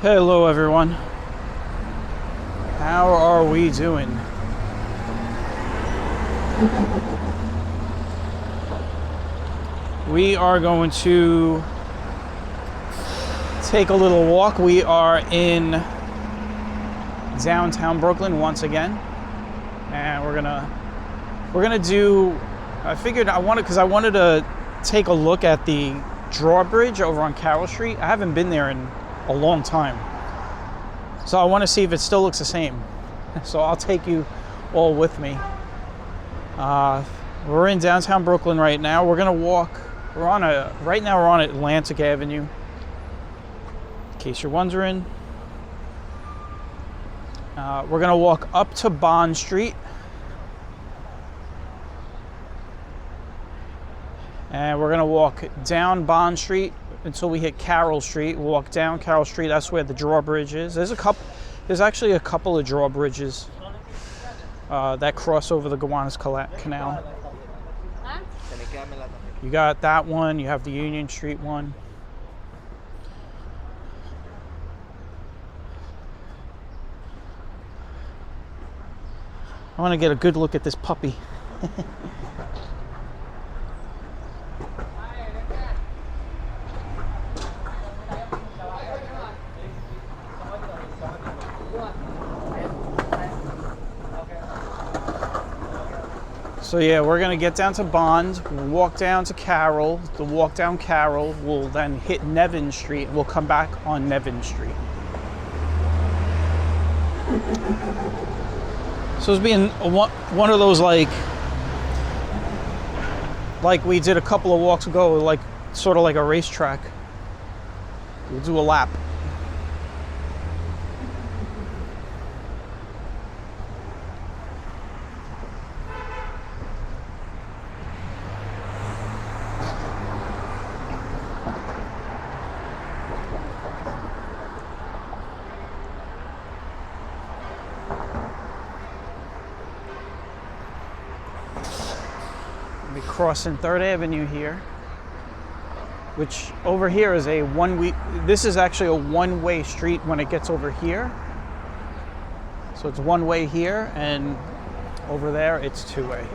Hello everyone. How are we doing? We are going to take a little walk. We are in downtown Brooklyn once again. And we're gonna do, I figured I wanted to take a look at the drawbridge over on Carroll Street. I haven't been there in a long time, so I want to see if it still looks the same. So I'll take you all with me. We're in downtown Brooklyn right now. We're gonna walk. Right now we're on Atlantic Avenue, in case you're wondering. We're gonna walk up to Bond Street, and we're gonna walk down Bond Street until we hit Carroll Street. We'll walk down Carroll Street. That's where the drawbridge is. There's actually a couple of drawbridges that cross over the Gowanus Canal. You got that one. You have the Union Street one. I want to get a good look at this puppy. So yeah, we're gonna get down to Bond, we'll walk down to Carroll. The walk down Carroll will then hit Nevins Street, and we'll come back on Nevins Street. So it's being one of those like we did a couple of walks ago, like sort of like a racetrack. We'll do a lap. Crossing 3rd Avenue here, which over here is this is actually a one-way street when it gets over here. So it's one way here, and over there it's two-way.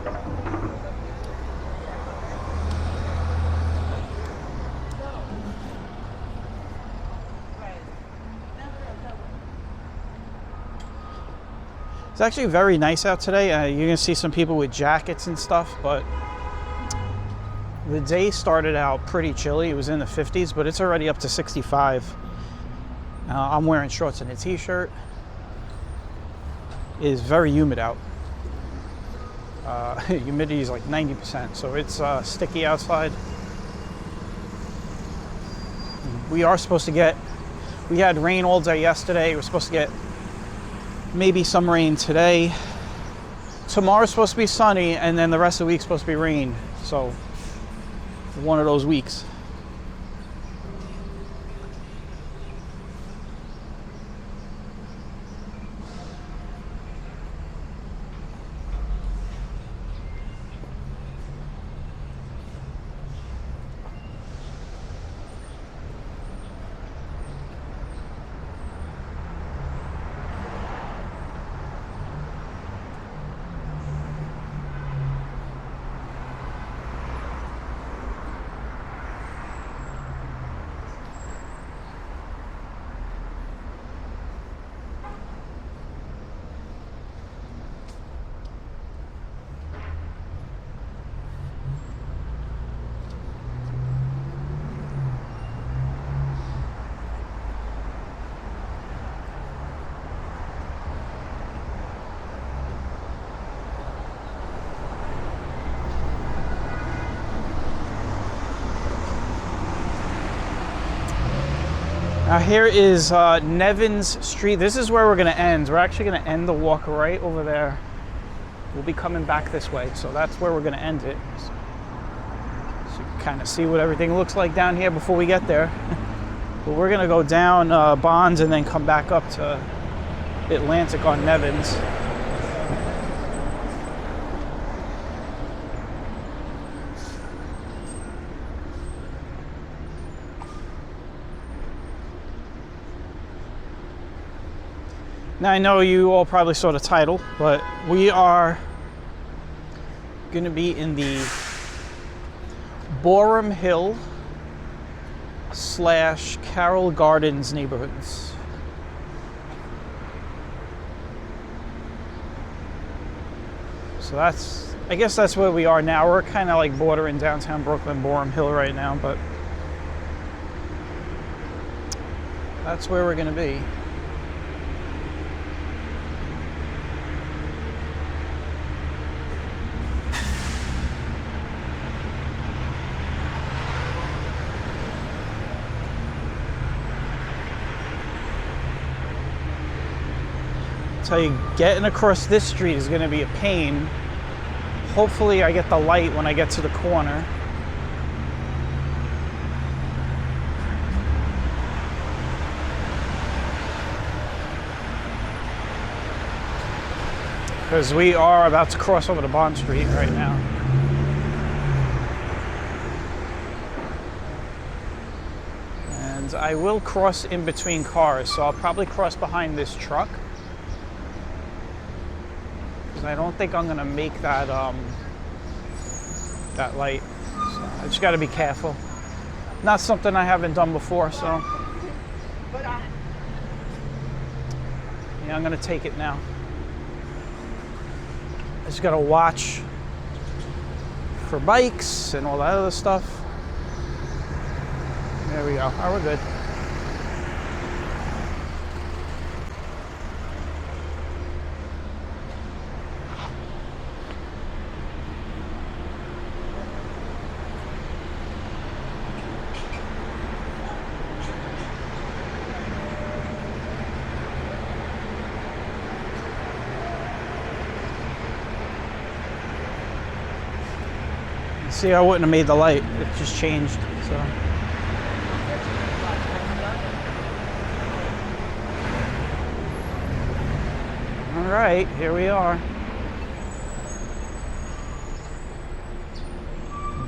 It's actually very nice out today. You're gonna see some people with jackets and stuff, but the day started out pretty chilly. It was in the 50s, but it's already up to 65. I'm wearing shorts and a t-shirt. It is very humid out. Humidity is like 90%, so it's sticky outside. We had rain all day yesterday. We're supposed to get maybe some rain today. Tomorrow's supposed to be sunny, and then the rest of the week's supposed to be rain. So one of those weeks. Now here is Nevins Street. This is where we're gonna end. We're actually gonna end the walk right over there. We'll be coming back this way, so that's where we're gonna end it. So you can kind of see what everything looks like down here before we get there. But we're gonna go down Bonds and then come back up to Atlantic on Nevins. Now I know you all probably saw the title, but we are going to be in the Boerum Hill / Carroll Gardens neighborhoods. So that's, I guess that's where we are now. We're kind of like bordering downtown Brooklyn, Boerum Hill right now, but that's where we're going to be. Tell you, getting across this street is going to be a pain. Hopefully I get the light when I get to the corner. Because we are about to cross over to Bond Street right now. And I will cross in between cars, so I'll probably cross behind this truck. I don't think I'm gonna make that that light. So I just got to be careful. Not something I haven't done before, so yeah, I'm gonna take it now. I just gotta watch for bikes and all that other stuff. There we go. All right, we're good. See, I wouldn't have made the light. It just changed, so. All right, here we are.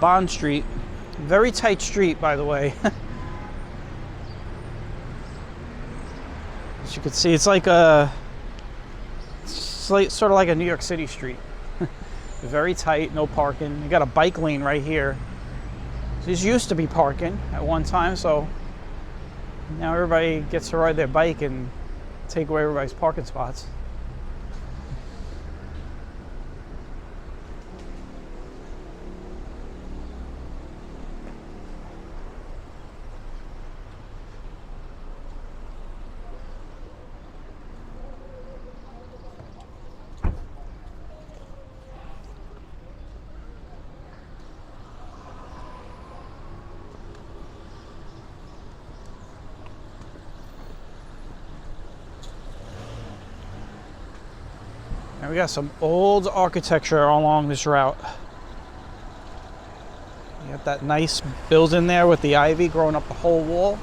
Bond Street. Very tight street, by the way. As you can see, it's like sort of like a New York City street. Very tight, no parking. You got a bike lane right here. This used to be parking at one time, so now everybody gets to ride their bike and take away everybody's parking spots. And we got some old architecture along this route. You got that nice building there with the ivy growing up the whole wall.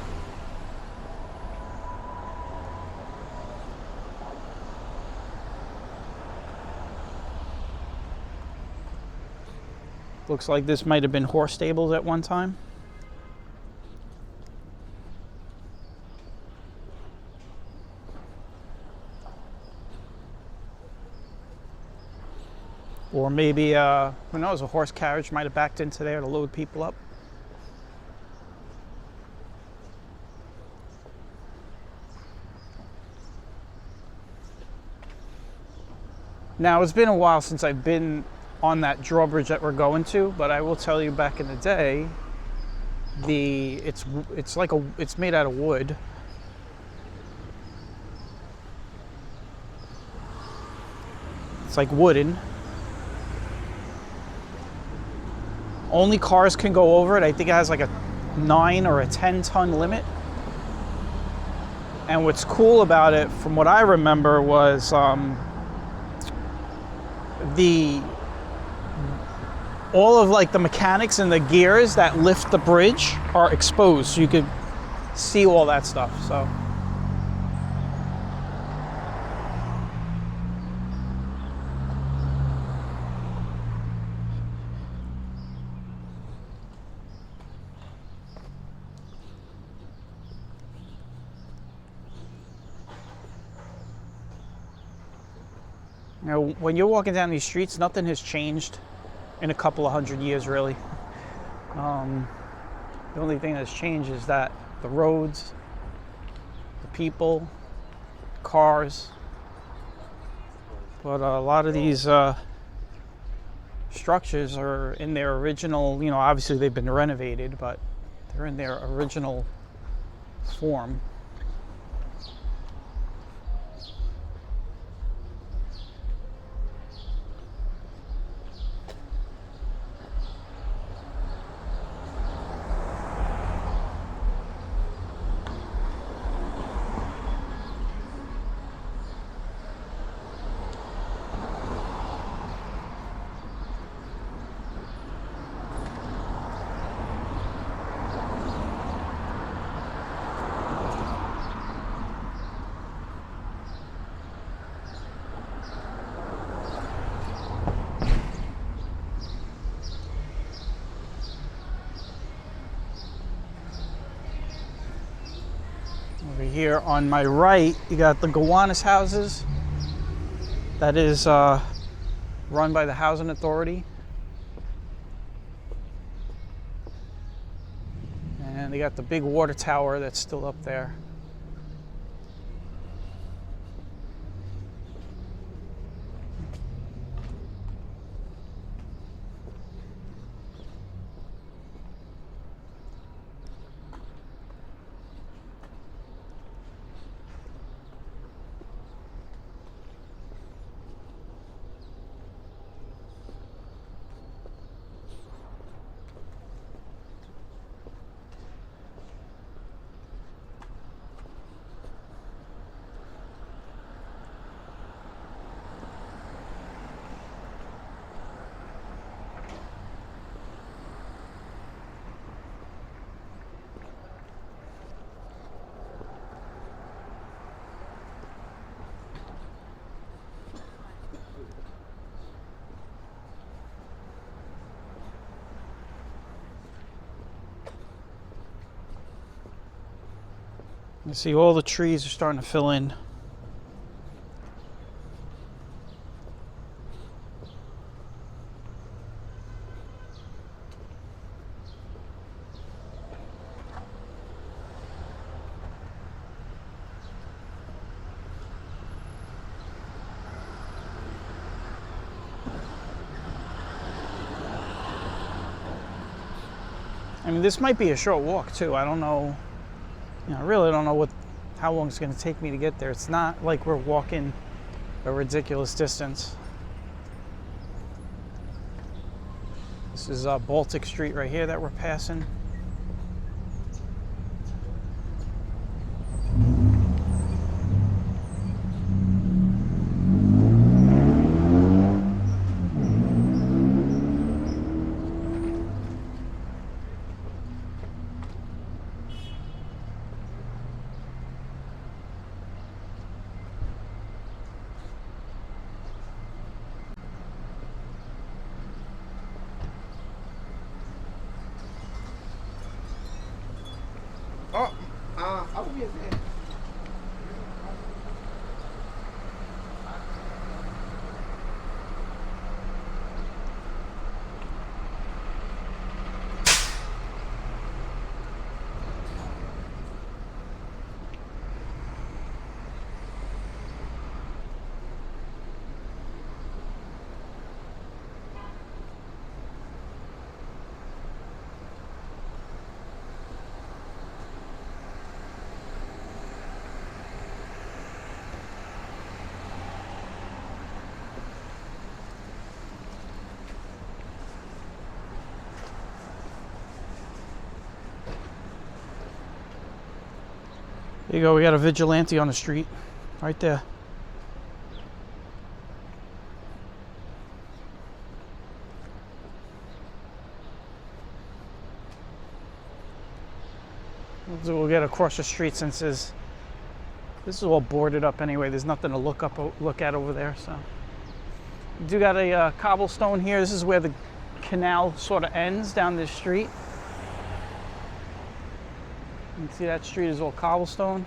Looks like this might have been horse stables at one time. Or maybe, who knows, a horse carriage might have backed into there to load people up. Now, it's been a while since I've been on that drawbridge that we're going to, but I will tell you, back in the day, it's made out of wood. It's like wooden. Only cars can go over it. I think it has like a 9 or a 10-ton limit. And what's cool about it, from what I remember, was all of like the mechanics and the gears that lift the bridge are exposed, so you could see all that stuff. So. You know, when you're walking down these streets, nothing has changed in a couple of hundred years, really. The only thing that's changed is that the roads, the people, cars. But a lot of these structures are in their original, you know, obviously they've been renovated, but they're in their original form. Over here on my right, you got the Gowanus houses. That is run by the Housing Authority. And they got the big water tower that's still up there. You see all the trees are starting to fill in. I mean, this might be a short walk too. I don't know. You know, I really don't know how long it's going to take me to get there. It's not like we're walking a ridiculous distance. This is Baltic Street right here that we're passing. I will be there. There you go, we got a vigilante on the street, right there. We'll get across the street since this is all boarded up anyway. There's nothing to look at over there. So, we do got a cobblestone here. This is where the canal sort of ends down this street. You can see that street is all cobblestone.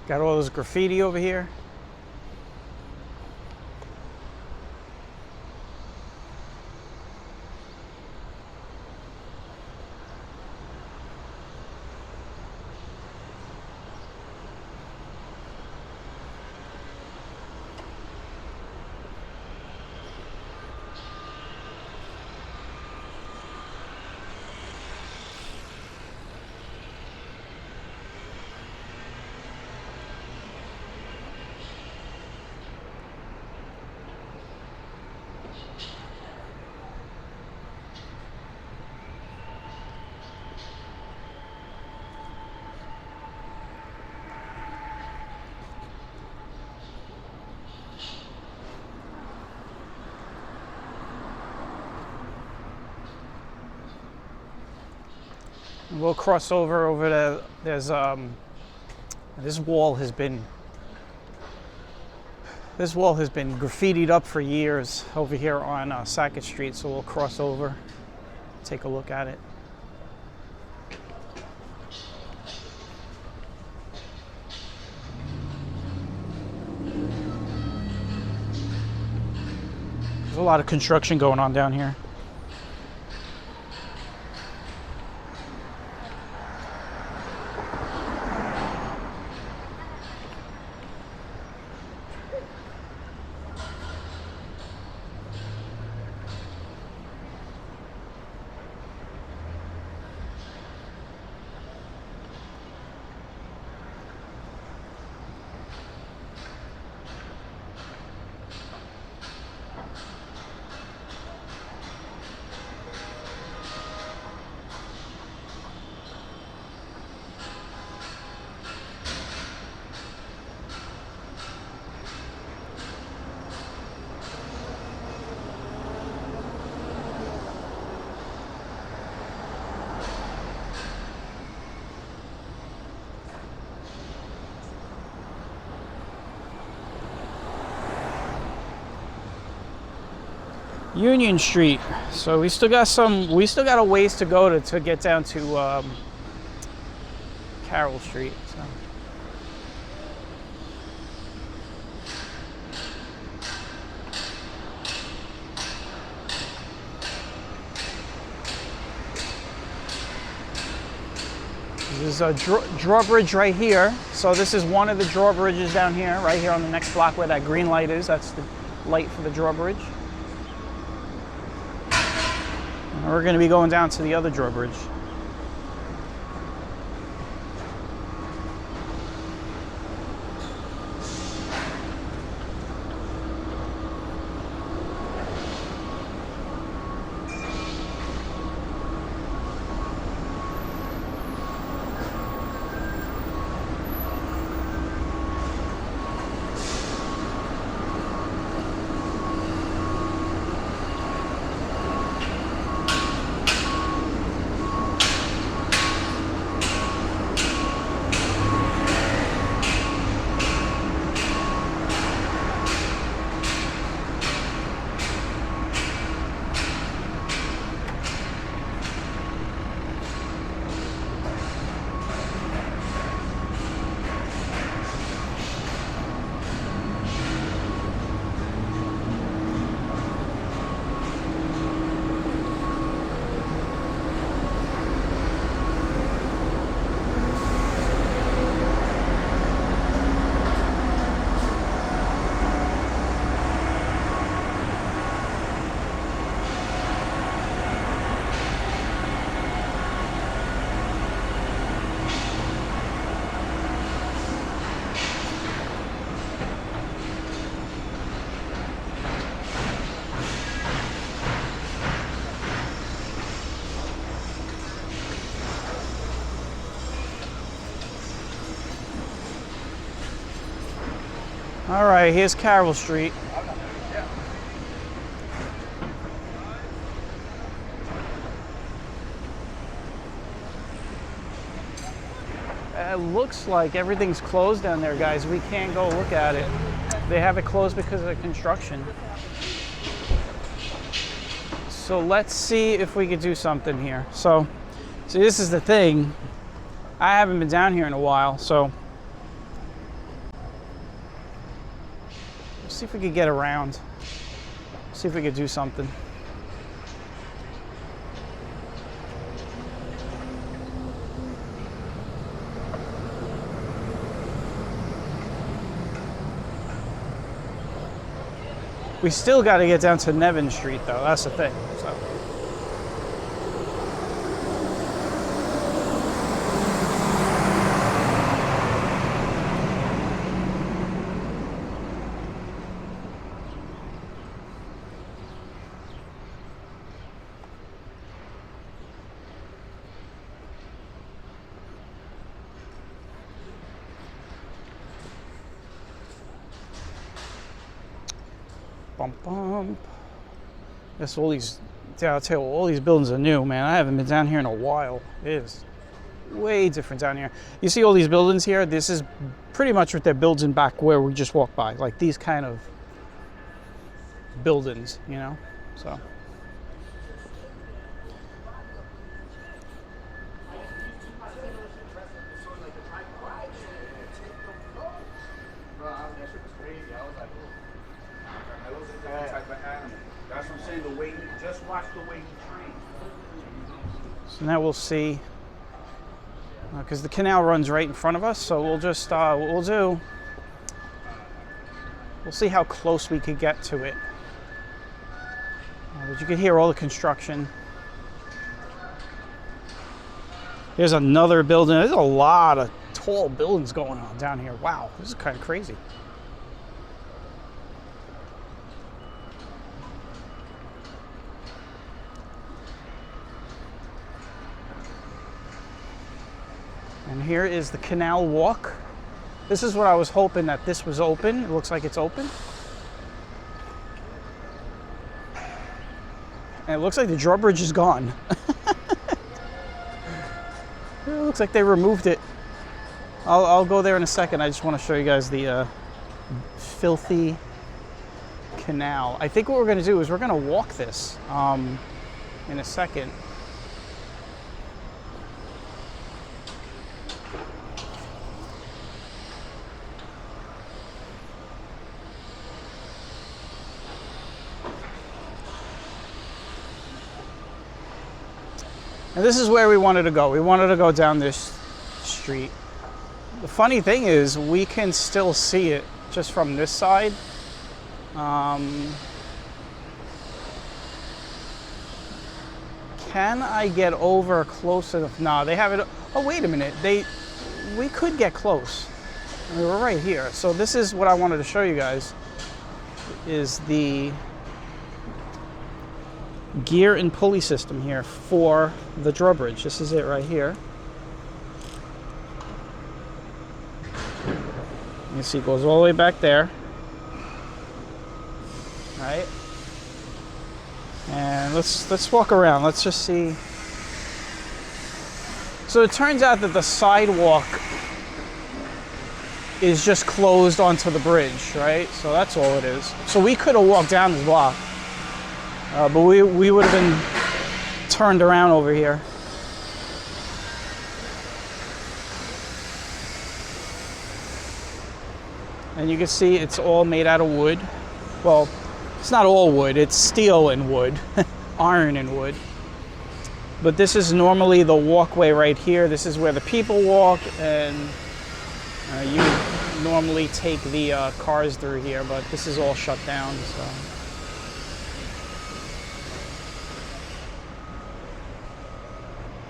Got all this graffiti over here. We'll cross over to, there's this wall has been graffitied up for years over here on Sackett Street, so we'll cross over, take a look at it. There's a lot of construction going on down here. Union Street. So we still got a ways to go to get down to Carroll Street. So. There's a drawbridge right here. So this is one of the drawbridges down here, right here on the next block where that green light is. That's the light for the drawbridge. We're going to be going down to the other drawbridge. All right, here's Carroll Street. It looks like everything's closed down there, guys. We can't go look at it. They have it closed because of the construction. So let's see if we could do something here. So, see, this is the thing. I haven't been down here in a while, so see if we could get around. See if we could do something. We still got to get down to Nevins Street, though. That's the thing. So. Bump, bump. Yes, all these, yeah, I'll tell you, all these buildings are new, man. I haven't been down here in a while. It is way different down here. You see all these buildings here? This is pretty much what they're building back where we just walked by. Like these kind of buildings, you know? So. That's what I'm saying, the way he, just watch the way he trains. So now we'll see, because the canal runs right in front of us, so we'll just, what we'll do, we'll see how close we could get to it. But you can hear all the construction. There's another building. There's a lot of tall buildings going on down here. Wow, this is kind of crazy. And here is the canal walk. This is what I was hoping, that this was open. It looks like it's open. And it looks like the drawbridge is gone. It looks like they removed it. I'll go there in a second. I just want to show you guys the filthy canal. I think what we're going to do is we're going to walk this in a second. And this is where we wanted to go. We wanted to go down this street. The funny thing is, we can still see it just from this side. Can I get over close enough? No, they have it. Oh, wait a minute. We could get close. I mean, we're right here. So this is what I wanted to show you guys, is the gear and pulley system here for the drawbridge. This is it right here. You see it goes all the way back there. Right? And let's walk around. Let's just see. So it turns out that the sidewalk is just closed onto the bridge, right? So that's all it is. So we could have walked down this block. But we would have been turned around over here. And you can see it's all made out of wood. Well, it's not all wood, it's steel and wood, iron and wood. But this is normally the walkway right here. This is where the people walk, and you normally take the cars through here, but this is all shut down, so.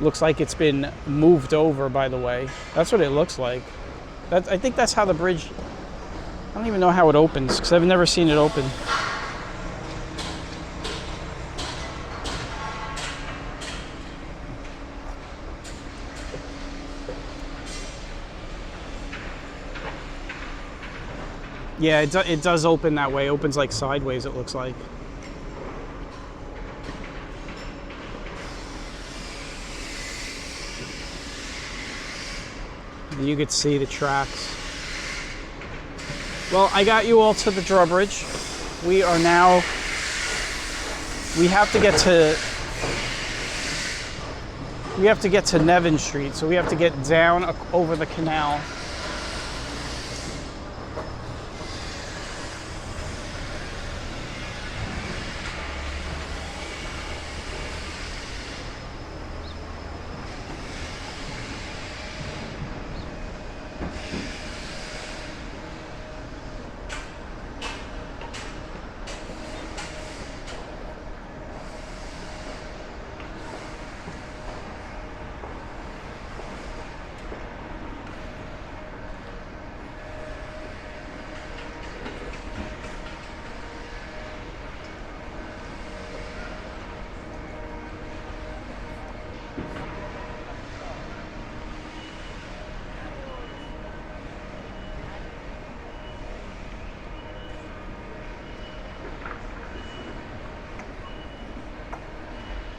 Looks like it's been moved over, by the way. That's what it looks like. I think that's how the bridge, I don't even know how it opens, because I've never seen it open. Yeah, it does open that way. It opens like sideways, it looks like. You could see the tracks. Well, I got you all to the drawbridge. We are now, we have to get to Nevins Street, so we have to get down over the canal.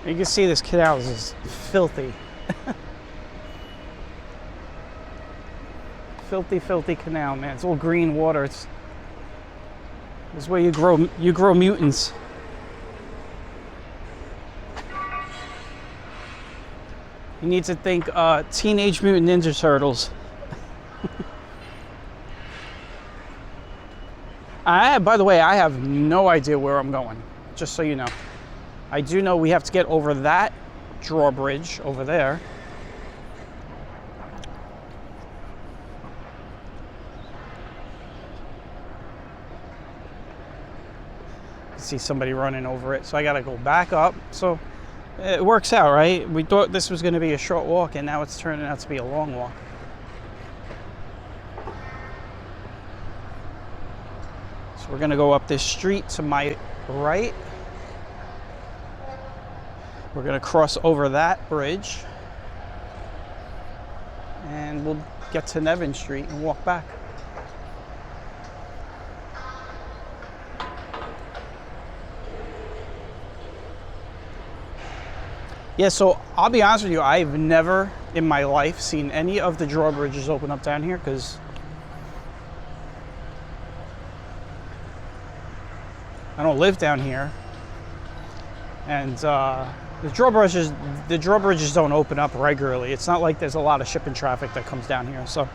You can see this canal is just filthy. Filthy canal, man. It's all green water. This is where you grow mutants. You need to think Teenage Mutant Ninja Turtles. By the way, I have no idea where I'm going, just so you know. I do know we have to get over that drawbridge over there. See somebody running over it, so I gotta go back up. So it works out, right? We thought this was going to be a short walk, and now it's turning out to be a long walk. So we're going to go up this street to my right. We're going to cross over that bridge, and we'll get to Nevins Street and walk back. Yeah, so I'll be honest with you, I've never in my life seen any of the drawbridges open up down here because I don't live down here. And the drawbridges don't open up regularly. It's not like there's a lot of shipping traffic that comes down here, so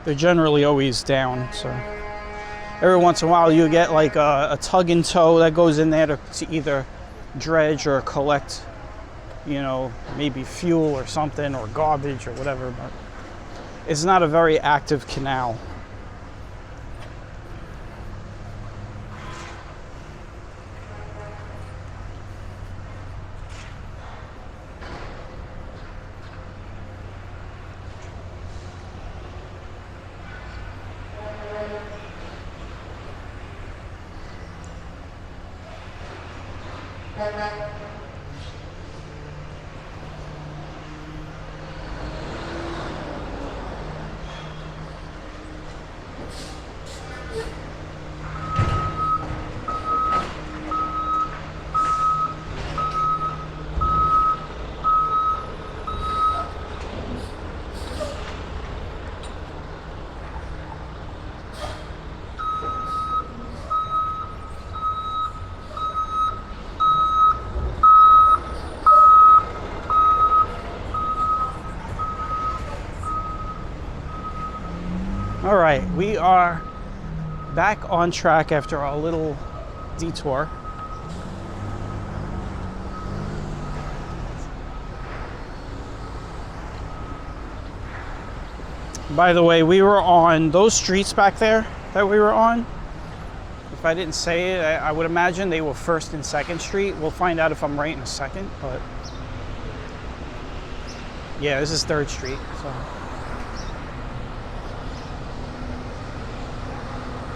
they're generally always down. So every once in a while you get like a tug and tow that goes in there to either dredge or collect, you know, maybe fuel or something, or garbage or whatever, but it's not a very active canal. All right, we are back on track after our little detour. By the way, we were on those streets back there that we were on. If I didn't say it, I would imagine they were 1st and 2nd Street. We'll find out if I'm right in a second, but yeah, this is 3rd Street. So.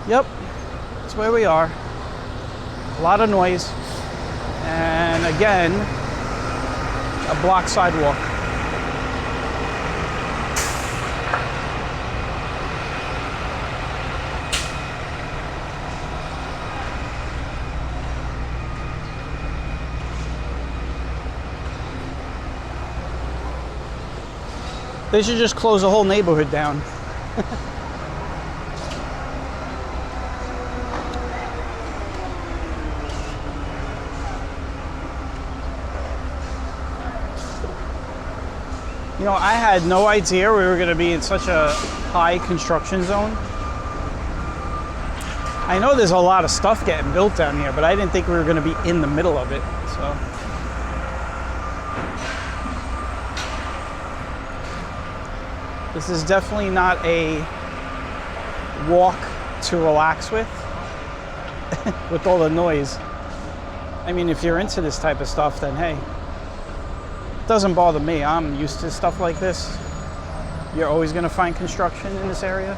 Yep, that's where we are. A lot of noise. And again, a blocked sidewalk. They should just close the whole neighborhood down. You know, I had no idea we were going to be in such a high construction zone. I know there's a lot of stuff getting built down here, but I didn't think we were going to be in the middle of it. So, this is definitely not a walk to relax with, with all the noise. I mean, if you're into this type of stuff, then hey. Doesn't bother me. I'm used to stuff like this. You're always going to find construction in this area.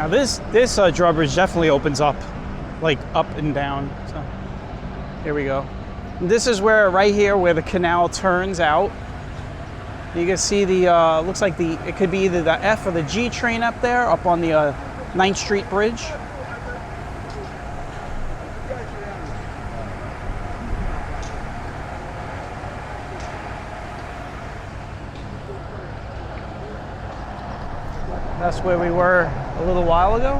Now this drawbridge definitely opens up, like up and down. So here we go. And this is where, right here, where the canal turns out. You can see the, looks like it could be either the F or the G train up there, up on the 9th Street Bridge. That's where we were a little while ago.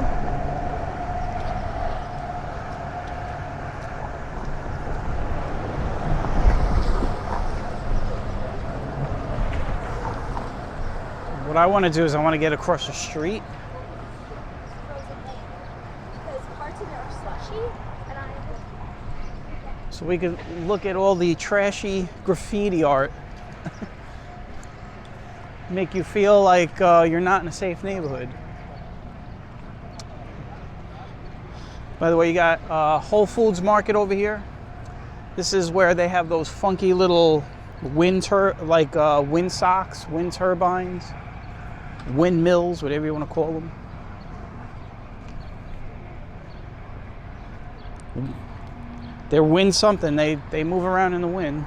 What I want to do is I want to get across the street. So we could look at all the trashy graffiti art. Make you feel like you're not in a safe neighborhood. By the way, you got Whole Foods Market over here. This is where they have those funky little wind socks, wind turbines, windmills, whatever you want to call them. They're wind something. They move around in the wind.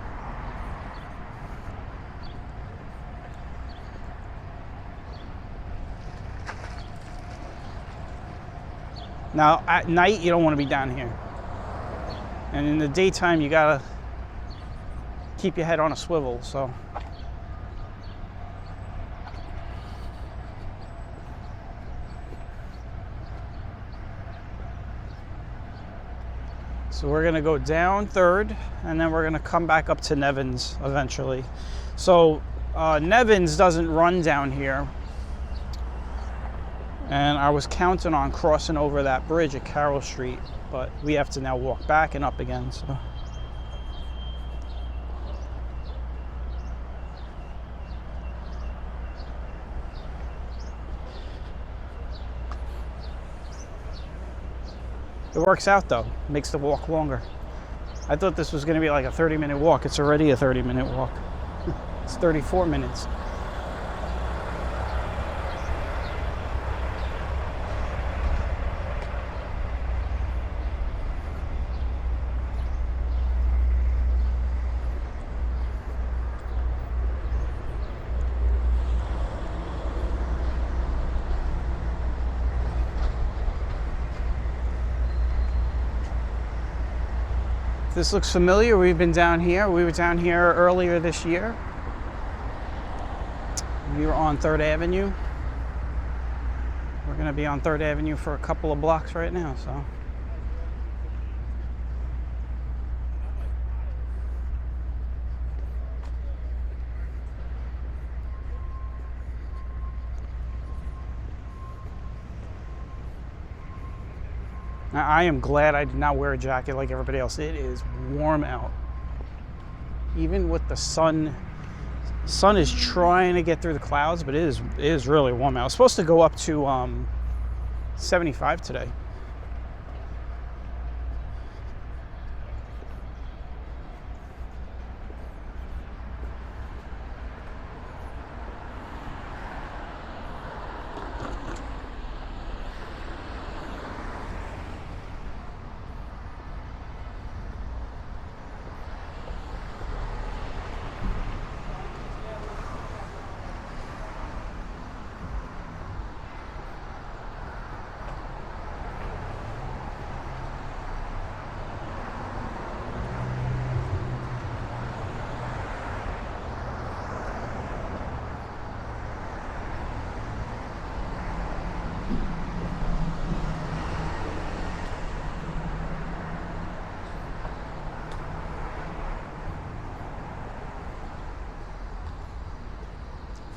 Now, at night, you don't want to be down here. And in the daytime, you gotta keep your head on a swivel, so. So we're gonna go down 3rd, and then we're gonna come back up to Nevins eventually. So Nevins doesn't run down here. And I was counting on crossing over that bridge at Carroll Street, but we have to now walk back and up again, so. It works out though, makes the walk longer. I thought this was gonna be like a 30-minute walk. It's already a 30-minute walk. It's 34 minutes. This looks familiar. We've been down here. We were down here earlier this year. We were on 3rd Avenue. We're going to be on 3rd Avenue for a couple of blocks right now, so. Now, I am glad I did not wear a jacket like everybody else. It is warm out. Even with the sun is trying to get through the clouds, but it is really warm out. It's supposed to go up to 75 today.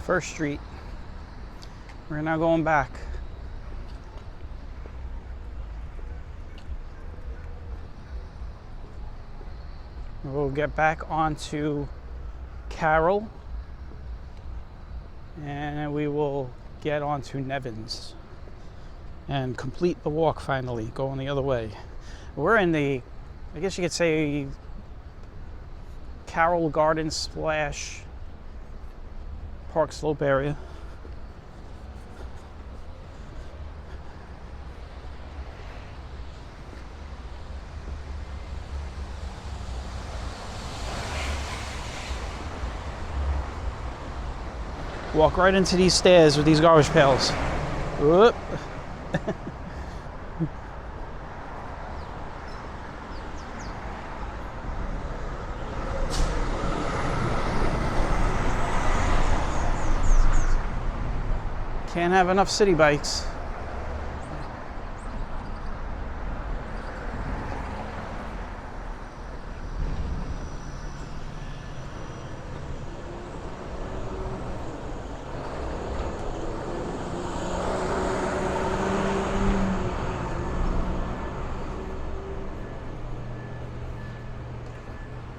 First Street. We're now going back. We'll get back onto Carroll, and we will get onto Nevins and complete the walk finally, going the other way. We're in the, I guess you could say, Carroll Gardens / Park Slope area. Walk right into these stairs with these garbage pails. Whoop. Can't have enough city bikes.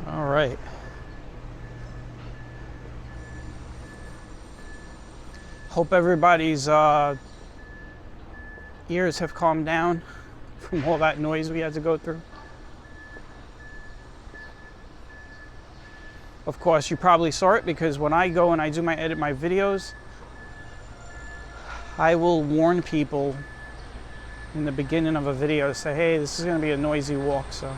All right. Hope everybody's ears have calmed down from all that noise we had to go through. Of course, you probably saw it because when I go and I do edit my videos, I will warn people in the beginning of a video to say, hey, this is going to be a noisy walk, so.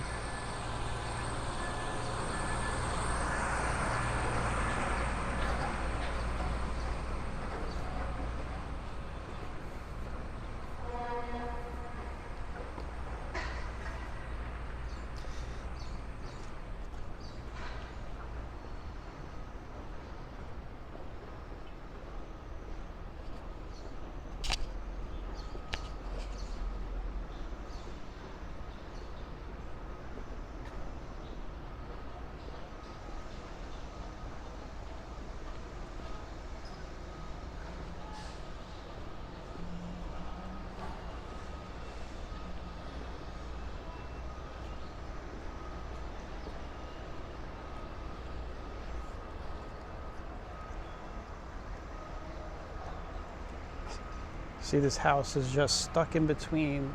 See, this house is just stuck in between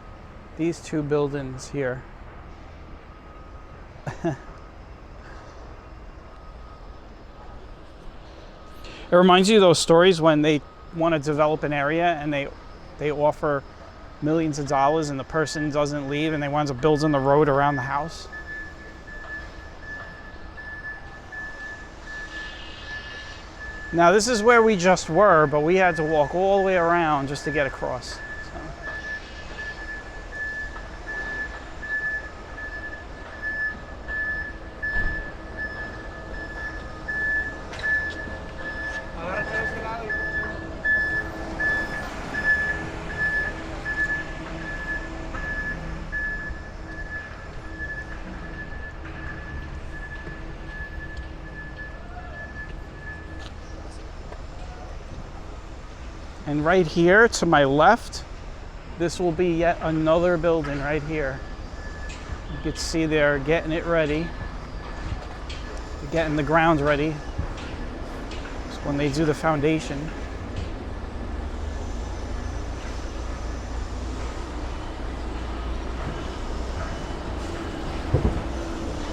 these two buildings here. It reminds you of those stories when they want to develop an area and they offer millions of dollars and the person doesn't leave and they wind up building the road around the house. Now this is where we just were, but we had to walk all the way around just to get across. So. And right here to my left, this will be yet another building right here. You can see they're getting it ready, getting the ground ready. It's when they do the foundation.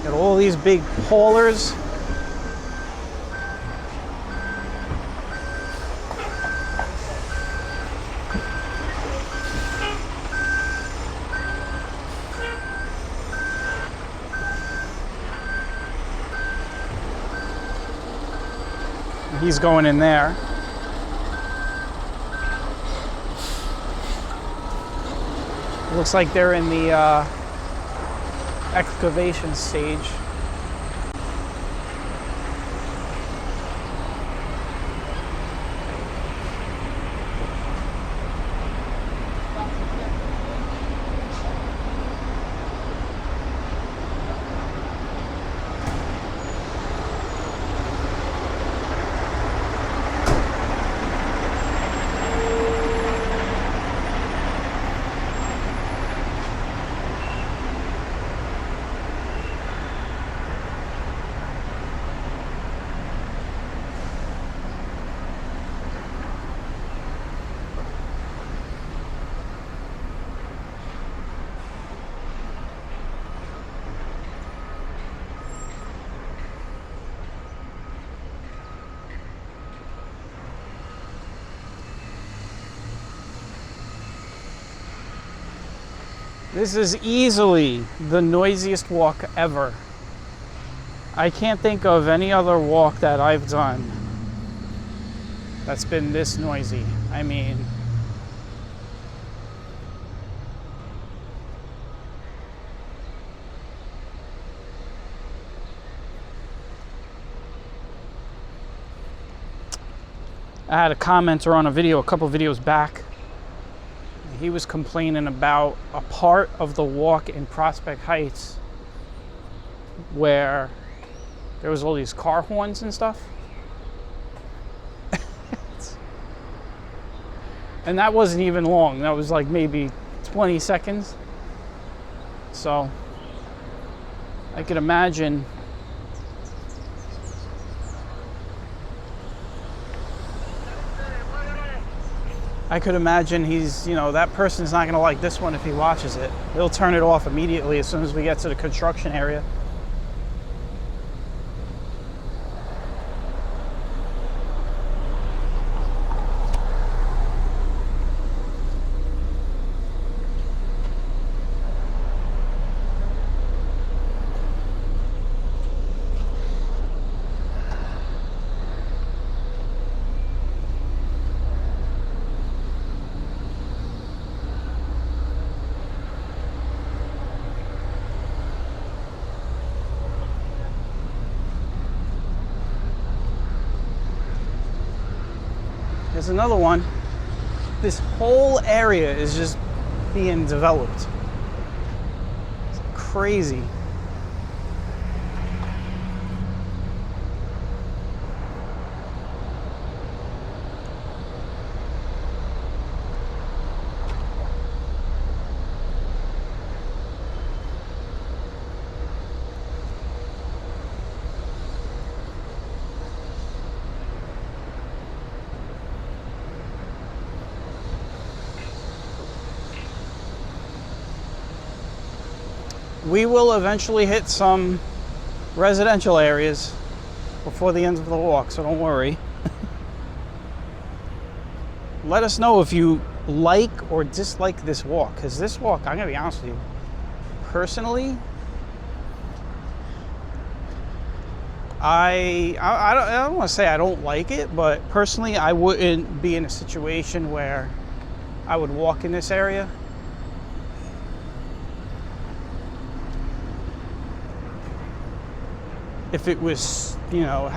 Got all these big haulers. He's going in there. Looks like they're in the excavation stage. This is easily the noisiest walk ever. I can't think of any other walk that I've done that's been this noisy. I mean, I had a commenter on a video a couple videos back. He was complaining about a part of the walk in Prospect Heights where there was all these car horns and stuff. And that wasn't even long. That was like maybe 20 seconds. So I could imagine he's, you know, that person's not going to like this one if he watches it. He'll turn it off immediately as soon as we get to the construction area. There's another one. This whole area is just being developed. It's crazy. We will eventually hit some residential areas before the end of the walk, so don't worry. Let us know if you like or dislike this walk, because this walk, I'm gonna be honest with you, personally, I don't want to say I don't like it, but personally I wouldn't be in a situation where I would walk in this area. If it was, you know,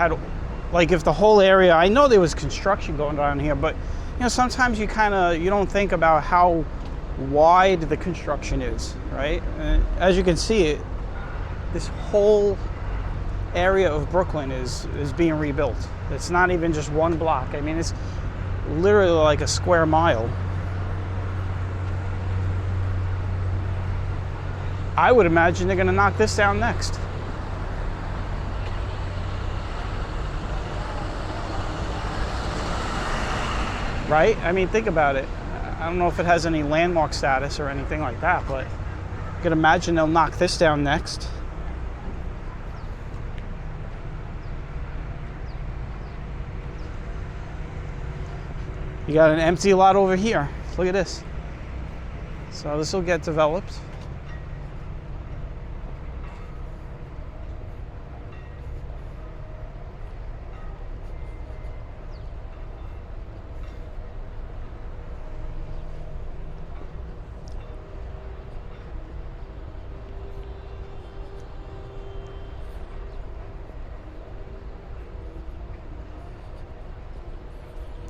like if the whole area, I know there was construction going on here, but you know, sometimes you don't think about how wide the construction is, right? As you can see, this whole area of Brooklyn is being rebuilt. It's not even just one block. I mean, it's literally like a square mile. I would imagine they're gonna knock this down next. Right? I mean, think about it. I don't know if it has any landmark status or anything like that, but I could imagine they'll knock this down next. You got an empty lot over here. Look at this. So this will get developed.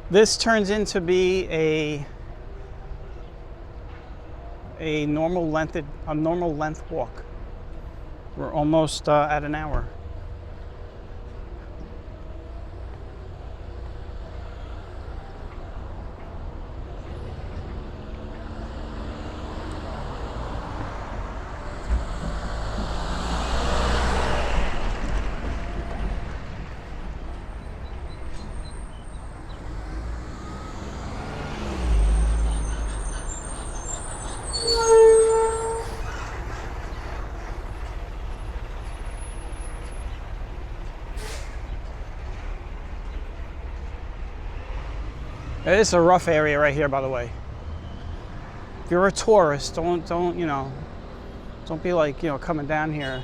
This turns into be a normal length walk. We're almost at an hour. It's a rough area right here, by the way. If you're a tourist, don't be like, coming down here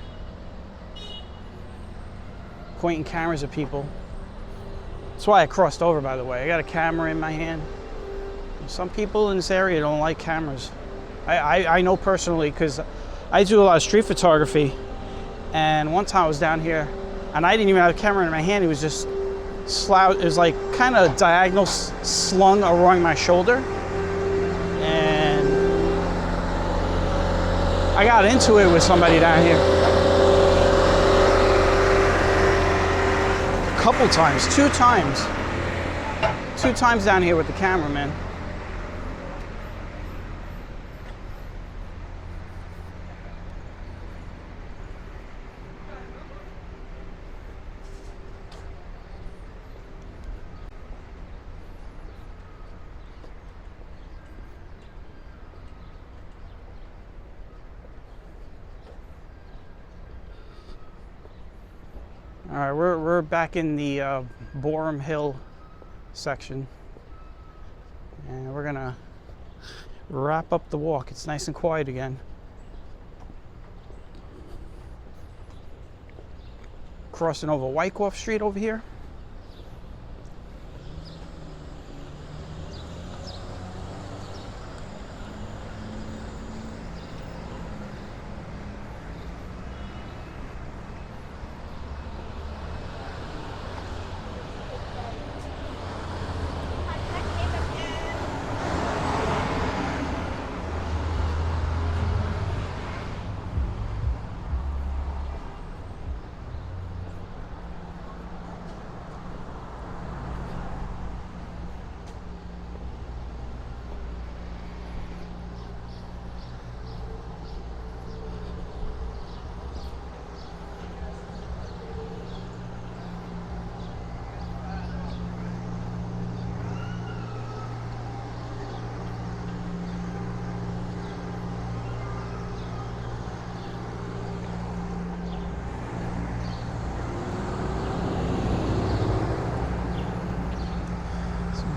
pointing cameras at people. That's why I crossed over, by the way. I got a camera in my hand. Some people in this area don't like cameras. I know personally, because I do a lot of street photography, and one time I was down here and I didn't even have a camera in my hand. It was just it was like kind of diagonal slung along my shoulder, and I got into it with somebody down here a couple times, two times down here with the cameraman. All right, we're back in the Boerum Hill section, and we're gonna wrap up the walk. It's nice and quiet again. Crossing over Wyckoff Street over here.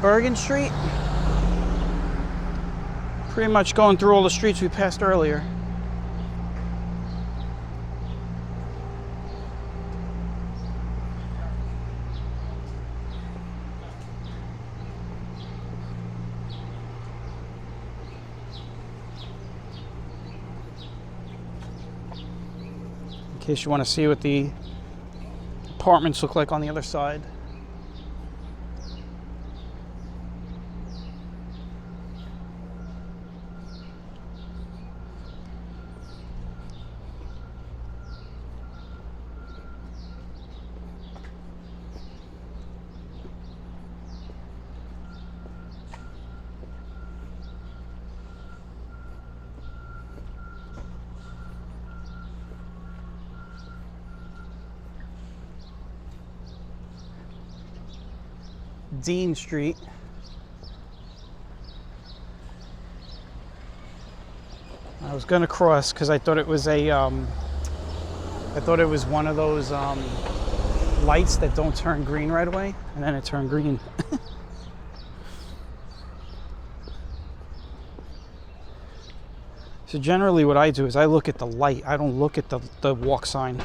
Bergen Street. Pretty much going through all the streets we passed earlier. In case you want to see what the apartments look like on the other side. Dean Street. I was gonna cross because I thought it was one of those lights that don't turn green right away, and then it turned green. So generally what I do is I look at the light. I don't look at the walk sign.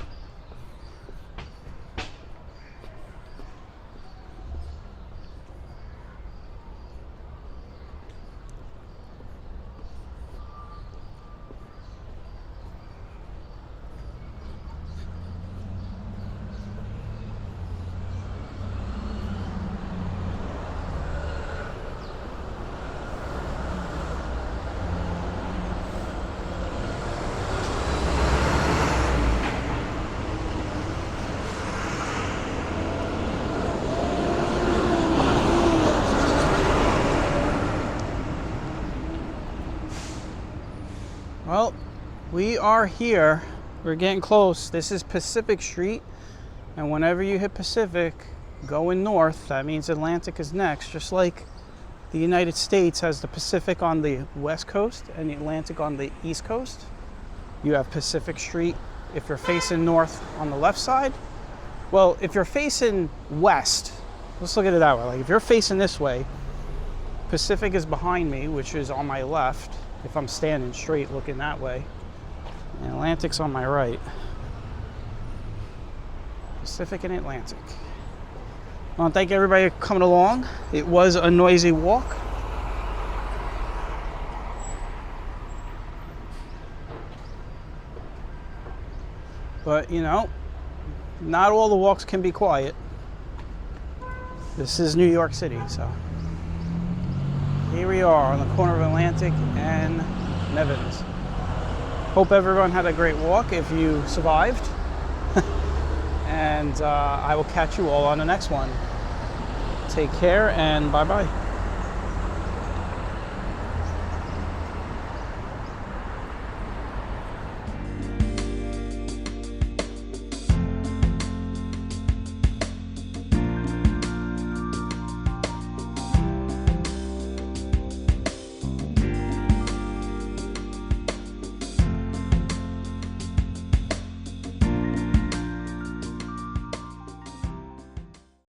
Well, we are here. We're getting close. This is Pacific Street, and whenever you hit Pacific, going north, that means Atlantic is next. Just like the United States has the Pacific on the west coast and the Atlantic on the east coast, you have Pacific Street if you're facing north on the left side. Well, if you're facing west, let's look at it that way. Like if you're facing this way, Pacific is behind me, which is on my left. If I'm standing straight looking that way, and Atlantic's on my right. Pacific and Atlantic. I want to thank everybody for coming along. It was a noisy walk. But, you know, not all the walks can be quiet. This is New York City, so. Here we are on the corner of Atlantic and Nevins. Hope everyone had a great walk if you survived. And I will catch you all on the next one. Take care and bye-bye.